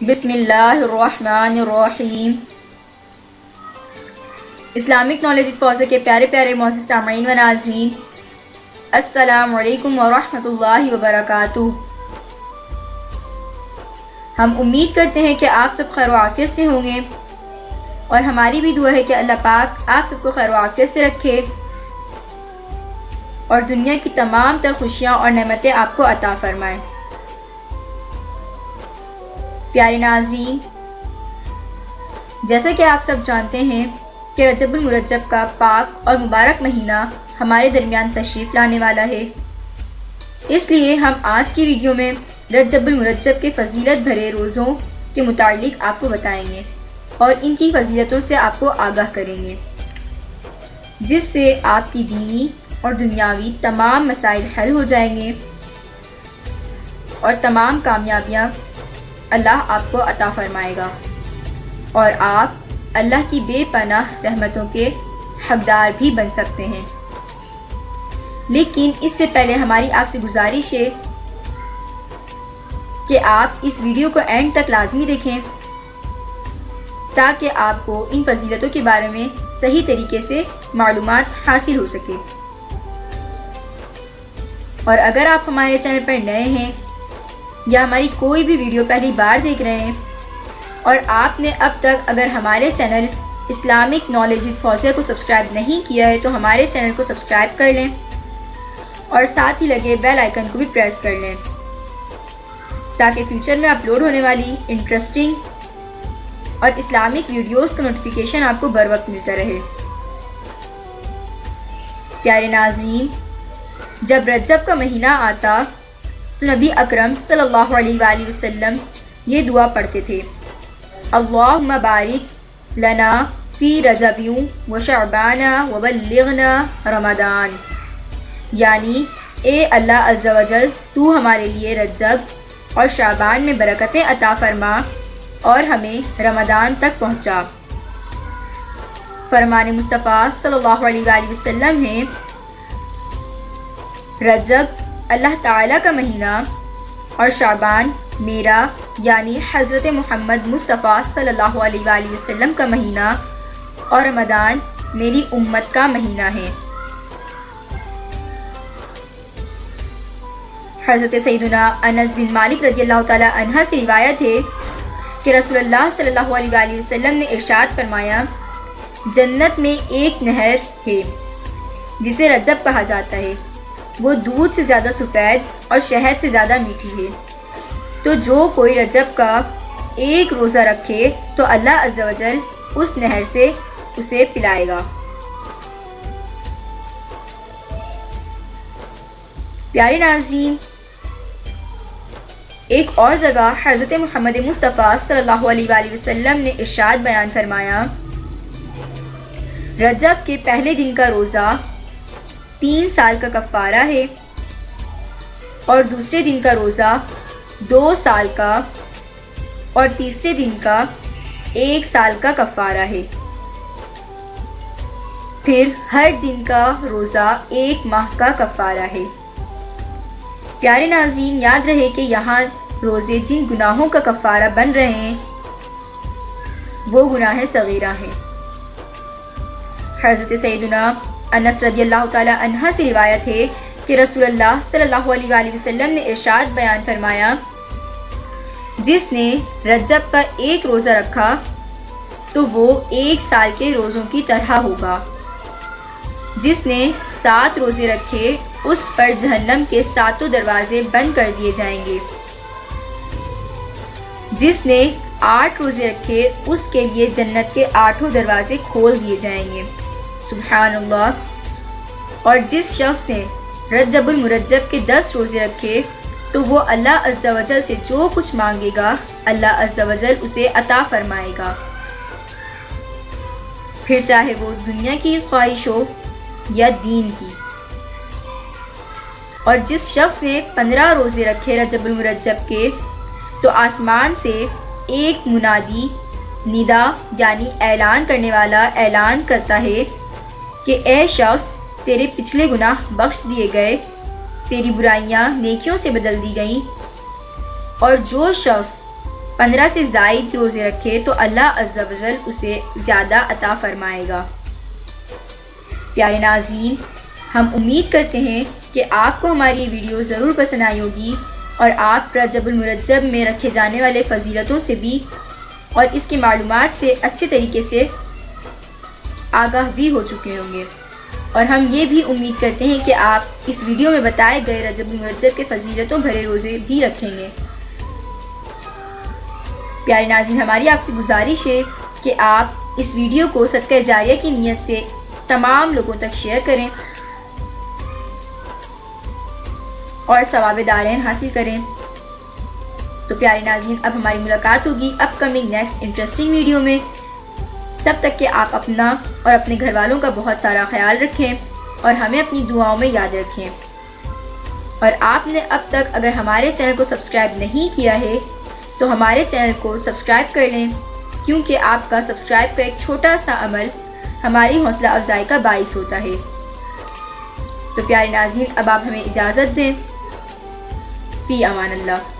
بسم اللہ الرحمن الرحیم۔ اسلامک نالج پوزے کے پیارے پیارے معزز سامعین و ناظرین، السلام علیکم ورحمۃ اللہ وبرکاتہ۔ ہم امید کرتے ہیں کہ آپ سب خیر و عافیت سے ہوں گے، اور ہماری بھی دعا ہے کہ اللہ پاک آپ سب کو خیر و عافیت سے رکھے اور دنیا کی تمام تر خوشیاں اور نعمتیں آپ کو عطا فرمائے۔ پیارے ناظرین، جیسا کہ آپ سب جانتے ہیں کہ رجب المرجب کا پاک اور مبارک مہینہ ہمارے درمیان تشریف لانے والا ہے، اس لیے ہم آج کی ویڈیو میں رجب المرجب کے فضیلت بھرے روزوں کے متعلق آپ کو بتائیں گے اور ان کی فضیلتوں سے آپ کو آگاہ کریں گے، جس سے آپ کی دینی اور دنیاوی تمام مسائل حل ہو جائیں گے اور تمام کامیابیاں اللہ آپ کو عطا فرمائے گا اور آپ اللہ کی بے پناہ رحمتوں کے حقدار بھی بن سکتے ہیں۔ لیکن اس سے پہلے ہماری آپ سے گزارش ہے کہ آپ اس ویڈیو کو اینڈ تک لازمی دیکھیں تاکہ آپ کو ان فضیلتوں کے بارے میں صحیح طریقے سے معلومات حاصل ہو سکے۔ اور اگر آپ ہمارے چینل پر نئے ہیں یا ہماری کوئی بھی ویڈیو پہلی بار دیکھ رہے ہیں اور آپ نے اب تک اگر ہمارے چینل اسلامک نالج فوزیہ کو سبسکرائب نہیں کیا ہے تو ہمارے چینل کو سبسکرائب کر لیں اور ساتھ ہی لگے بیل آئیکن کو بھی پریس کر لیں تاکہ فیوچر میں اپلوڈ ہونے والی انٹرسٹنگ اور اسلامک ویڈیوز کا نوٹیفیکیشن آپ کو بر وقت ملتا رہے۔ پیارے ناظرین، جب رجب کا مہینہ آتا تو نبی اکرم صلی اللہ علیہ وآلہ وسلم یہ دعا پڑھتے تھے: اللہم بارک لنا فی رجب و شعبان و بلغنا رمضان، یعنی اے اللہ عز و جل تو ہمارے لیے رجب اور شعبان میں برکتیں عطا فرما اور ہمیں رمضان تک پہنچا۔ فرمان مصطفیٰ صلی اللہ علیہ وآلہ وسلم ہے، رجب اللہ تعالیٰ کا مہینہ اور شعبان میرا یعنی حضرت محمد مصطفیٰ صلی اللہ علیہ وآلہ وسلم کا مہینہ اور رمضان میری امت کا مہینہ ہے۔ حضرت سیدنا انس بن مالک رضی اللہ تعالی عنہ سے روایت ہے کہ رسول اللہ صلی اللہ علیہ وآلہ وسلم نے ارشاد فرمایا، جنت میں ایک نہر ہے جسے رجب کہا جاتا ہے، وہ دودھ سے زیادہ سفید اور شہد سے زیادہ میٹھی ہے، تو جو کوئی رجب کا ایک روزہ رکھے تو اللہ عز و جل اس نہر سے اسے پلائے گا۔ پیارے ناظرین، ایک اور جگہ حضرت محمد مصطفیٰ صلی اللہ علیہ وآلہ وسلم نے ارشاد بیان فرمایا، رجب کے پہلے دن کا روزہ 3 سال کا کفارہ ہے اور دوسرے دن کا روزہ 2 سال کا اور تیسرے دن کا 1 سال کا کفارہ ہے، پھر ہر دن کا روزہ 1 ماہ کا کفارہ ہے۔ پیارے ناظرین، یاد رہے کہ یہاں روزے جن گناہوں کا کفارہ بن رہے ہیں وہ گناہ صغیرہ ہیں۔ حضرت سیدنا انس رضی اللہ تعالی عنہ سے روایت ہے کہ رسول اللہ صلی اللہ علیہ وآلہ وسلم نے ارشاد بیان فرمایا، جس نے رجب کا ایک روزہ رکھا تو وہ 1 سال کے روزوں کی طرح ہوگا، جس نے 7 روزے رکھے اس پر جہنم کے 7 دروازے بند کر دیے جائیں گے، جس نے 8 روزے رکھے اس کے لیے جنت کے 8 دروازے کھول دیے جائیں گے، سبحان اللہ۔ اور جس شخص نے رجب المرجب کے 10 روزے رکھے تو وہ اللہ عز و جل سے جو کچھ مانگے گا اللہ عز و جل اسے عطا فرمائے گا، پھر چاہے وہ دنیا کی خواہش ہو یا دین کی۔ اور جس شخص نے 15 روزے رکھے رجب المرجب کے تو آسمان سے ایک منادی ندا یعنی اعلان کرنے والا اعلان کرتا ہے کہ اے شخص، تیرے پچھلے گناہ بخش دیے گئے، تیری برائیاں نیکیوں سے بدل دی گئیں، اور جو شخص 15 سے زائد روزے رکھے تو اللہ عز و جل اسے زیادہ عطا فرمائے گا۔ پیارے ناظرین، ہم امید کرتے ہیں کہ آپ کو ہماری یہ ویڈیو ضرور پسند آئی ہوگی اور آپ رجب المرجب میں رکھے جانے والے فضیلتوں سے بھی اور اس کی معلومات سے اچھے طریقے سے آگاہ بھی ہو چکے ہوں گے، اور ہم یہ بھی امید کرتے ہیں کہ آپ اس ویڈیو میں بتائے گئے رجب المرجب کے فضیلتوں بھرے روزے بھی رکھیں گے۔ پیارے ناظرین، ہماری آپ سے گزارش ہے کہ آپ اس ویڈیو کو صدقہ جاریہ کی نیت سے تمام لوگوں تک شیئر کریں اور ثواب دارین حاصل کریں۔ تو پیارے ناظرین، اب ہماری ملاقات ہوگی اپ کمنگ نیکسٹ انٹرسٹنگ ویڈیو میں۔ تب تک کہ آپ اپنا اور اپنے گھر والوں کا بہت سارا خیال رکھیں اور ہمیں اپنی دعاؤں میں یاد رکھیں۔ اور آپ نے اب تک اگر ہمارے چینل کو سبسکرائب نہیں کیا ہے تو ہمارے چینل کو سبسکرائب کر لیں، کیونکہ آپ کا سبسکرائب کا ایک چھوٹا سا عمل ہماری حوصلہ افزائی کا باعث ہوتا ہے۔ تو پیارے ناظرین، اب آپ ہمیں اجازت دیں۔ فی امان اللہ۔